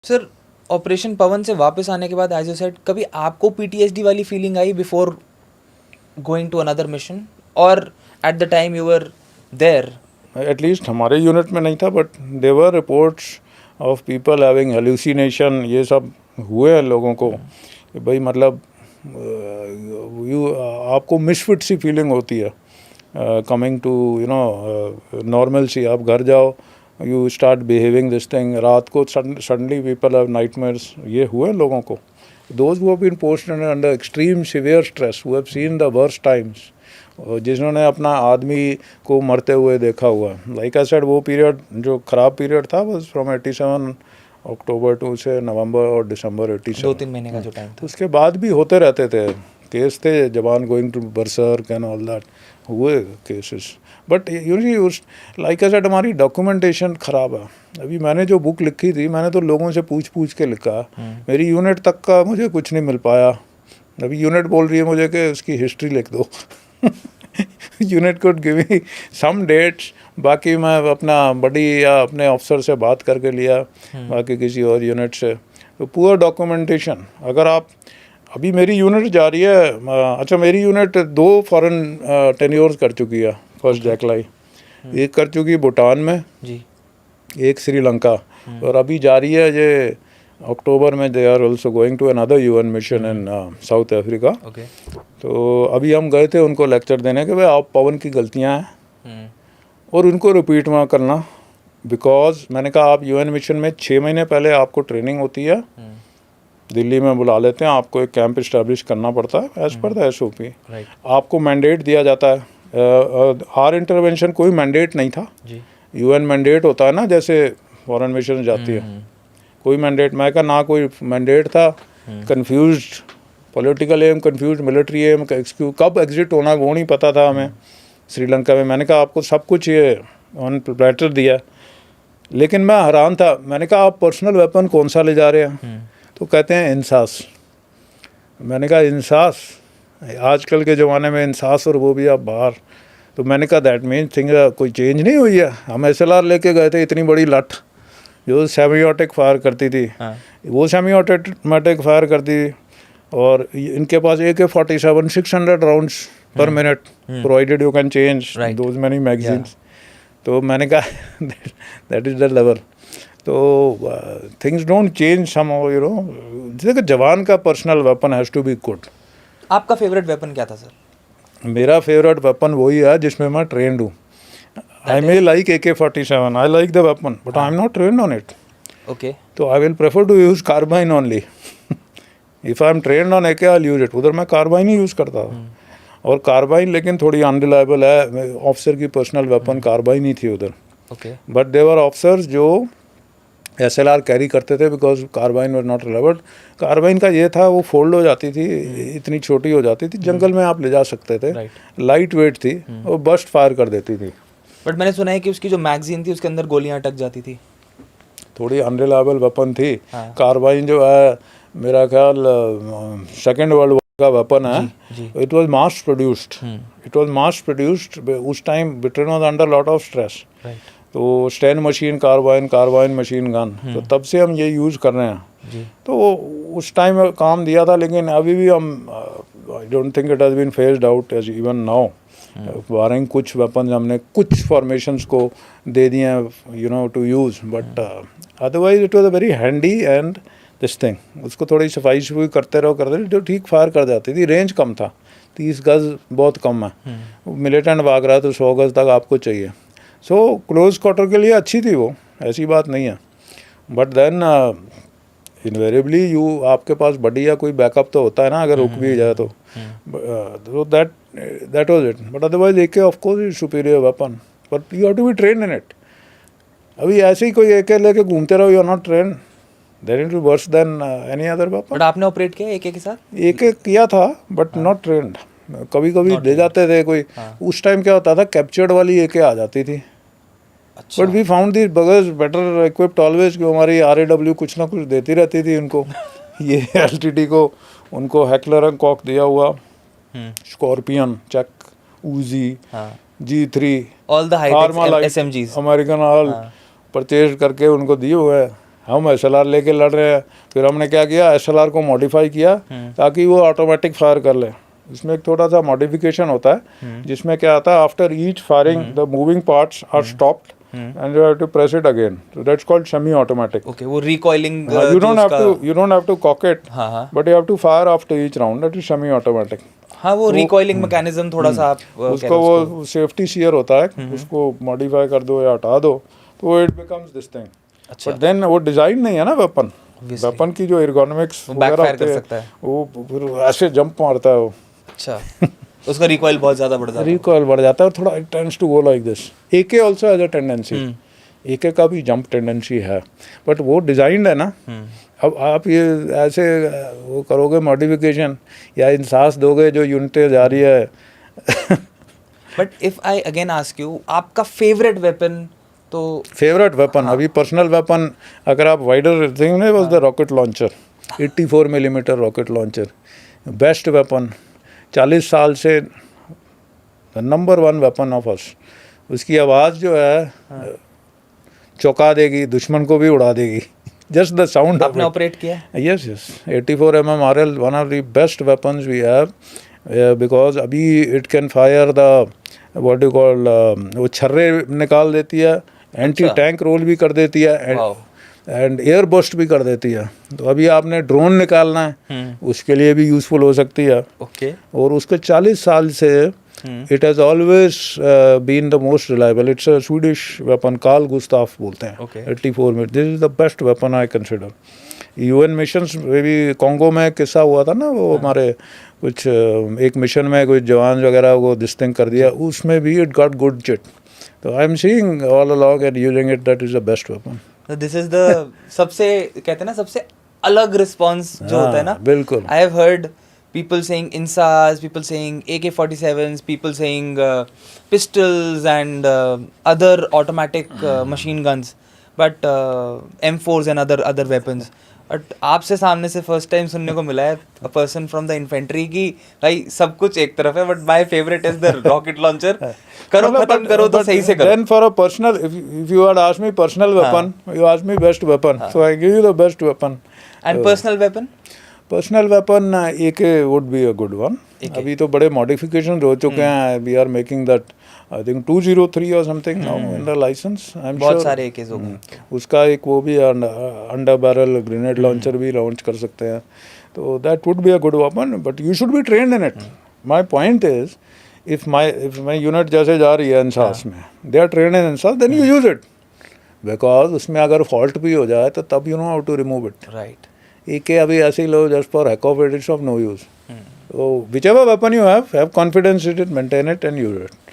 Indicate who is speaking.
Speaker 1: Sir, operation पवन से वापस आने के बाद एज यू सेड कभी आपको पीटीएसडी वाली फीलिंग आई before going to another mission, और at the time you were there?
Speaker 2: At least हमारे यूनिट में नहीं था, but there were reports of people having hallucination, ये सब हुए हैं लोगों को कि भाई मतलब आपको मिसफिट सी फीलिंग होती है कमिंग टू नॉर्मल सी। आप घर जाओ, you start behaving this thing, रात को सडनली पीपल हैव नाइटमेयर्स, ये हुए लोगों को। Those who have been posted under extreme severe stress, who have seen the worst times, जिन्होंने अपना आदमी को मरते हुए देखा हुआ। लाइक आई सेड, वो पीरियड जो ख़राब पीरियड था वो फ्रॉम 87 अक्टूबर टू से नवंबर और दिसंबर 87,
Speaker 1: 2-3 महीने का जो टाइम था।
Speaker 2: उसके बाद भी होते रहते थे केस, थे जवान going to berserk and all that, हुए केसेस। बट उस लाइक आई सेड, हमारी डॉक्यूमेंटेशन ख़राब है। अभी मैंने जो बुक लिखी थी, मैंने तो लोगों से पूछ पूछ के लिखा, मेरी यूनिट तक का मुझे कुछ नहीं मिल पाया। अभी यूनिट बोल रही है मुझे कि उसकी हिस्ट्री लिख दो। Unit could give me some dates, बाकी मैं अपना बड़ी या अपने अफसर से बात करके लिया, बाकी किसी और यूनिट से। तो पूरा डॉक्यूमेंटेशन, अगर आप अभी मेरी यूनिट जा रही है, अच्छा मेरी यूनिट 2 फॉरेन टेन्योर्स कर चुकी है। फर्स्ट जैकलाई एक कर चुकी है भूटान में
Speaker 1: जी,
Speaker 2: एक श्रीलंका, और अभी जा रही है ये अक्टूबर में, they are also going to another UN mission in South Africa.
Speaker 1: Okay.
Speaker 2: तो अभी हम गए थे उनको लेक्चर देने के, भाई आप पवन की गलतियां हैं और उनको रिपीट में करना, बिकॉज मैंने कहा आप यूएन मिशन में 6 महीने पहले आपको ट्रेनिंग होती है, दिल्ली में बुला लेते हैं, आपको एक कैंप इस्टेब्लिश करना पड़ता है एज पर द एसओपी। आपको मैंडेट दिया जाता है, आर इंटरवेंशन कोई मैंडेट नहीं था
Speaker 1: जी।
Speaker 2: यूएन मैंडेट होता है ना, जैसे फॉरेन मिशन जाती है, कोई मैंडेट, मैं कहा ना कोई मैंडेट था। Confused political aim, confused military aim, कब एग्जिट होना वो नहीं पता था हमें श्रीलंका में। मैंने कहा आपको सब कुछ ये ऑन प्लेटर दिया, लेकिन मैं हैरान था। मैंने कहा आप पर्सनल वेपन कौन सा ले जा रहे हैं? तो कहते हैं इंसास। मैंने कहा इंसास, आजकल के ज़माने में इंसास, और वो भी आप बाहर। तो मैंने कहा दैट मीन थिंग कोई चेंज नहीं हुई है। हम SLR लेके गए थे, इतनी बड़ी लठ जो सेमी ऑटोमेटिक फायर करती थी, वो सेमी ऑटोमेटिक फायर करती थी, और इनके पास AK-47 600 rounds per minute, provided you can change those many magazines. तो मैंने कहा दैट इज़ द लेवल। तो things don't change some, you know, जैसे जवान का personal weapon has to be good.
Speaker 1: आपका फेवरेट वेपन क्या था सर?
Speaker 2: मेरा फेवरेट वेपन वही है जिसमें मैं ट्रेंड हूँ। I may like AK-47, I like the weapon, but I am not trained on it.
Speaker 1: Okay.
Speaker 2: तो I will prefer to use carbine only. If I am trained on AK, I use it. उधर मैं carbene ही use करता था, और carbene लेकिन थोड़ी unreliable है। Officer की पर्सनल वेपन कार्बाइन ही थी उधर।
Speaker 1: ओके।
Speaker 2: बट देवर ऑफिसर्स जो SLR कैरी करते थे, because carbine was not reliable. Carbine का ये था, वो फोल्ड हो जाती थी, इतनी छोटी हो जाती थी, जंगल में आप ले जा सकते थे, लाइट वेट थी, और बस्ट फायर कर देती थी।
Speaker 1: बट मैंने सुना है कि उसकी जो मैगजीन थी उसके अंदर गोलियां अटक जाती थी।
Speaker 2: थोड़ी अनरिलायबल वेपन थी। कार्बाइन जो है, मेरा ख्याल सेकेंड वर्ल्ड वॉर का वेपन है। It was mass produced, it was mass produced. उस time Britain was under lot of stress, तो Sten machine carbine machine gun, तो तब से हम ये यूज़ कर रहे हैं। तो उस टाइम काम दिया था, लेकिन अभी भी हम, I don't think it has been phased out as even now. बारंग कुछ वेपन हमने कुछ फॉर्मेशंस को दे दिए हैं, you know, to use, but otherwise it was a very handy and this thing. उसको थोड़ी सफाई शफाई करते रहो, जो ठीक फायर कर जाती थी। रेंज कम था, 30 गज बहुत कम है। मिलिटेंट भाग रहा है तो 100 गज तक आपको चाहिए। सो क्लोज क्वार्टर के लिए अच्छी थी वो, ऐसी बात नहीं है। बट देन इन्वेरिएबली आपके पास बडी या कोई बैकअप तो होता है ना, अगर रुक भी जाए तो। That was it. But otherwise AK of course is superior weapon, but you have to be trained in it. अभी ऐसे ही कोई AK लेके घूमते रहो, you are not trained, then it worse than any other weapon.
Speaker 1: But आपने operate किया AK के साथ?
Speaker 2: AK किया था, बट नॉट ट्रेन्ड। कभी कभी ले जाते थे कोई। उस टाइम क्या होता था, कैप्चर्ड वाली AK आ जाती थी। But we found the buggers better equipped always, कि हमारी RAW कुछ ना कुछ देती रहती थी उनको। ये LTT को उनको हैकलर एंड कॉक दिया हुआ, स्कॉर्पियन, चेक, Uzi, G3,
Speaker 1: all the high tech SMGs
Speaker 2: American all purchase करके उनको दिए हुए हैं। हम SLR लेके लड़ रहे हैं, फिर हमने क्या किया, SLR को मॉडिफाई किया ताकि वो ऑटोमेटिक फायर कर ले। इसमें एक थोड़ा सा मॉडिफिकेशन होता है जिसमें क्या आता है, after each firing the moving parts are stopped and you have to press it again, so that's called semi automatic.
Speaker 1: Okay, वो recoiling
Speaker 2: you don't have to cock it,
Speaker 1: हाँ
Speaker 2: but you have to fire after each round, that is semi automatic.
Speaker 1: हाँ, वो recoiling mechanism थोड़ा सा आप
Speaker 2: उसको वो safety shear होता है, उसको मॉडिफाई कर दो या हटा दो तो it becomes this thing.
Speaker 1: अच्छा,
Speaker 2: but then वो डिजाइन नहीं है ना वेपन की जो एर्गोनॉमिक्स वगैरह होते हैं, वो फिर ऐसे जंप मारता है वो।
Speaker 1: अच्छा, उसका रिकॉइल बहुत ज़्यादा बढ़ जाता है।
Speaker 2: रिकॉइल बढ़ जाता है, थोड़ा it tends to go like this. AK also has a tendency, AK का भी जंप टेंडेंसी है, बट वो डिजाइंड है ना। अब आप ये ऐसे वो करोगे मॉडिफिकेशन या इंसास दोगे जो यूनिटें जा रही है।
Speaker 1: But if I again ask you, आपका फेवरेट वेपन? तो
Speaker 2: फेवरेट वेपन अभी पर्सनल वेपन अगर आप wider thing was the rocket launcher, 84 millimetre rocket launcher, best weapon 40 साल से नंबर 1 वेपन ऑफ अस। उसकी आवाज़ जो है चौंका देगी, दुश्मन को भी उड़ा देगी। Just the sound.
Speaker 1: आपने ऑपरेट किया?
Speaker 2: Yes 84 mm RL, one of the best weapons we have, because अभी it can fire the what you call, वो छर्रे निकाल देती है, एंटी टैंक रोल भी कर देती है, एंड एयर बस्ट भी कर देती है। तो अभी आपने ड्रोन निकालना है, उसके लिए भी यूज़फुल हो सकती है।
Speaker 1: ओके।
Speaker 2: और उसके 40 साल से it has always been the most reliable. It's a Swedish weapon, Carl Gustaf बोलते हैं। 84 में this is the best weapon I consider. UN missions में भी, कॉन्गो में किस्सा हुआ था ना, वो हमारे कुछ एक मिशन में कुछ जवान वगैरह को दिस थिंग कर दिया, उसमें भी इट गॉट गुड जेट। तो I am seeing all along and using it, that is the best weapon.
Speaker 1: This is the सबसे कहते हैं ना सबसे अलग रिस्पॉन्स जो होता है ना।
Speaker 2: बिल्कुल।
Speaker 1: I have heard people saying INSAS, people saying AK-47s, people saying pistols and other automatic machine guns, but M4s and other weapons. But आपसे सामने से फर्स्ट टाइम सुनने को मिला है a person from the infantry की भाई सब कुछ एक तरफ है but my favourite is the rocket launcher. करो खत्म करो तो सही से करो।
Speaker 2: Then for a personal, if you had asked me personal weapon, you asked me best weapon, so I give you the best weapon.
Speaker 1: And personal weapon?
Speaker 2: Personal weapon AK would be a good one. अभी तो बड़े modification हो चुके हैं, we are making that I think 203 और something now in the licence. I am sure
Speaker 1: बहुत सारे AKs हो गए।
Speaker 2: उसका एक वो भी अंडर बैरल ग्रेनेड लॉन्चर भी लॉन्च कर सकते हैं, तो that would be a good weapon, but you should be trained in it. My point is if my unit जैसे जा रही है इंसास में, they are trained in INSAS, then you use it, because उसमें अगर फॉल्ट भी हो जाए तो तब you know how to remove it.
Speaker 1: Right.
Speaker 2: AK अभी ऐसे ही लो just for hack of it, it's of no use. So whichever weapon you have confidence in it, maintain it and use it.